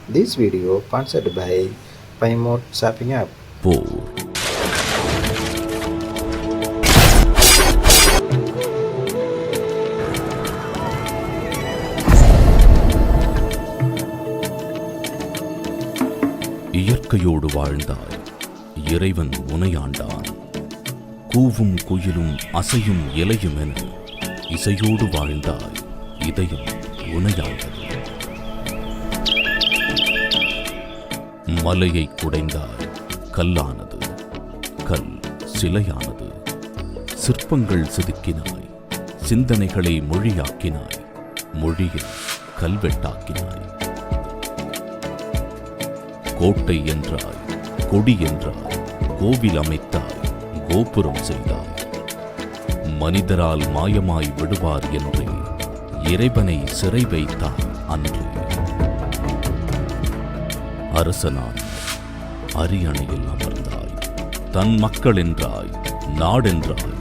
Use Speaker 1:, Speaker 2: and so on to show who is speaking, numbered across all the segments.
Speaker 1: This video sponsored by Paymode Shopping app.
Speaker 2: போர் இயற்கையோடு வாழ்ந்தாய், இறைவன் உனையாண்டான். கூவும் குயிலும் அசையும் இலையும் என இசையோடு வாழ்ந்தாய், இதயம் உனையாண்டது. மலையை குடைந்தாய், கல்லானது, கல் சிலையானது. சிற்பங்கள் செதுக்கினாய், சிந்தனைகளை மொழியாக்கினாய், மொழியை கல்வெட்டாக்கினாய். கோட்டை என்றாய், கொடி என்றாய், கோவில் அமைத்தாய், கோபுரம் செய்தாய். மனிதரால் மாயமாய் விடுவார் என்றே இறைவனை சிறை வைத்தாய் அன்று. அரசனான் அரியணையில் அமர்ந்தாய், தன் மக்கள் என்றாய், நாடென்றாய்.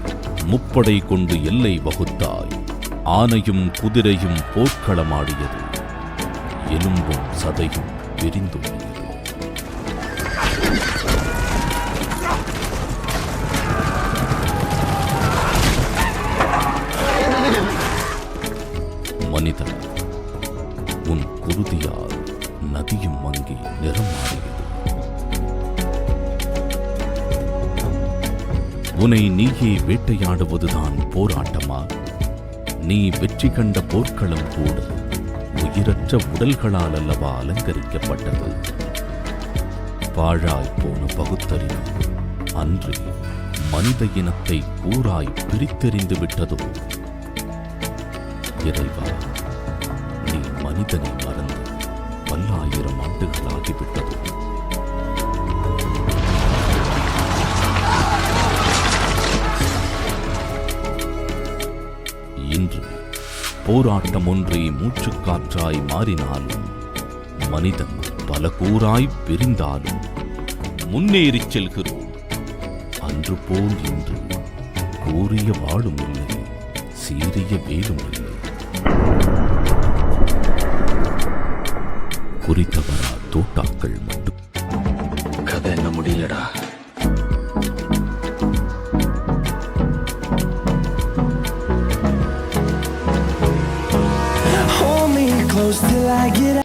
Speaker 2: முப்படை கொண்டு எல்லை வகுத்தாய், ஆனையும் குதிரையும் போர்க்களமாடியது, எலும்பும் சதையும் விரிந்துள்ளது. மனிதா, உன் குருதியால் நதியும் மங்கி நிறம் மாறியது. உன்னை நீயே வேட்டையாடுவதுதான் போராட்டமா? நீ வெற்றி கண்ட போர்க்களம் கூட உயிரற்ற உடல்களால் அல்லவா அலங்கரிக்கப்பட்டது. பாழாய் போன பகுத்தறிவு அன்று மனித இனத்தை கூறாய் பிரித்தெறிந்து விட்டதோ? இறைவா, நீ மனிதனை மறந்து பல்லாயிரம் ஆண்டுகளாகிவிட்டதோ? இன்று போராட்டம் ஒன்றே மூச்சுக்காற்றாய் மாறினாலும், மனிதன் பல கூறாய் பிரிந்தாலும் முன்னேறிச் செல்கிறோம். அன்று போல் இன்று கூறிய வாழும் இல்லை, சீரிய வேலும் இல்லை. குறித்தவரா தோட்டாக்கள் மட்டும்.
Speaker 3: கதை என்ன முடியலடா.
Speaker 4: Hold me close till I get